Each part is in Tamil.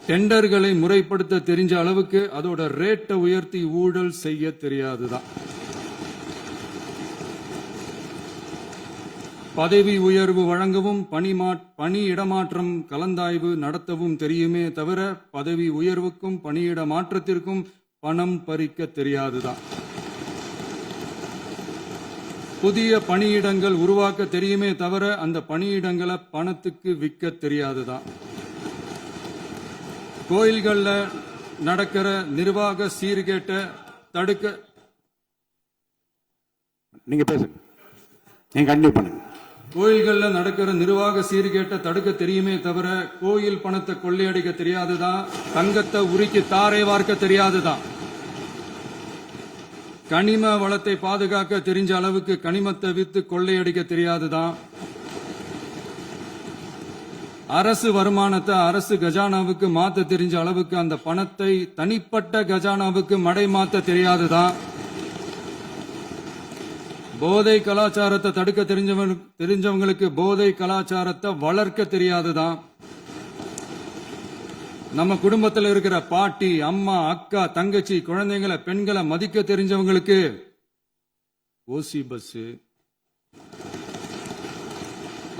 டெண்டர்களை முறைப்படுத்த தெரிஞ்ச அளவுக்கு அதோட ரேட்டை உயர்த்தி ஊழல் செய்ய தெரியாதுதான். பதவி உயர்வு வழங்கவும் பணி இடமாற்றம் கலந்தாய்வு நடத்தவும் தெரியுமே தவிர பதவி உயர்வுக்கும் பணியிட மாற்றத்திற்கும் பணம் பறிக்க தெரியாதுதான். புதிய பணியிடங்கள் உருவாக்க தெரியுமே தவிர அந்த பணியிடங்களை பணத்துக்கு விற்க தெரியாதுதான். கோயில்கள்ல நடக்கிற நிர்வாக சீர்கேட்டை தடுக்க நீங்க பேசுங்க, நீங்க கண்டினியூ பண்ணுங்க. கோயில்கள்ல நடக்கிற நிர்வாக சீர்கேட்டை தடுக்க தெரியுமே தவிர கோயில் பணத்தை கொள்ளையடிக்க தெரியாதுதான். தங்கத்தை உருக்கி தாரை வார்க்க தெரியாதுதான். கனிம வளத்தை பாதுகாக்க தெரிஞ்ச அளவுக்கு கனிமத்தை வித்து கொள்ளையடிக்க தெரியாதுதான். அரசு வருமானத்தை அரசு கஜானாவுக்கு மாத்த தெரிஞ்ச அளவுக்கு அந்த பணத்தை தனிப்பட்ட கஜானாவுக்கு மடை மாத்த தெரியாதுதான். போதை கலாச்சாரத்தை தடுக்க தெரிஞ்சவங்களுக்கு போதை கலாச்சாரத்தை வளர்க்க தெரியாதுதான். நம்ம குடும்பத்தில் இருக்கிற பாட்டி, அம்மா, அக்கா, தங்கச்சி, குழந்தைங்களை, பெண்களை மதிக்க தெரிஞ்சவங்களுக்கு ஓசி பஸ்,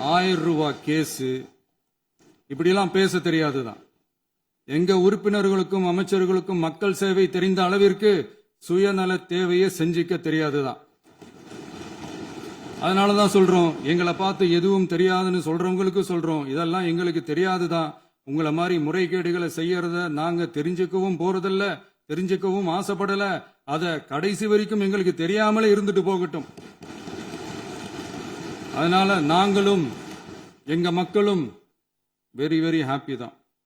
1000 ரூபாய் கேஸ், இப்படியெல்லாம் பேச தெரியாதுதான். எங்க உறுப்பினர்களுக்கும் அமைச்சர்களுக்கும் மக்கள் சேவை தெரிந்த அளவிற்கு சுயநல தேவையை செஞ்சிக்க தெரியாதுதான். அதனாலதான் சொல்றோம், எங்களை பார்த்து எதுவும் தெரியாதுன்னு சொல்றவங்களுக்கு சொல்றோம், இதெல்லாம் எங்களுக்கு தெரியாதுதான். உங்களை மாதிரி முறைகேடுகளை செய்யறத நாங்க தெரிஞ்சுக்கவும் போறதில்ல, தெரிஞ்சுக்கவும் ஆசைப்படல. அத கடைசி வரைக்கும் எங்களுக்கு தெரியாமலே இருந்துட்டு போகட்டும். அதனால நாங்களும் எங்க மக்களும் வெரி வெரி ஹாப்பி தான்.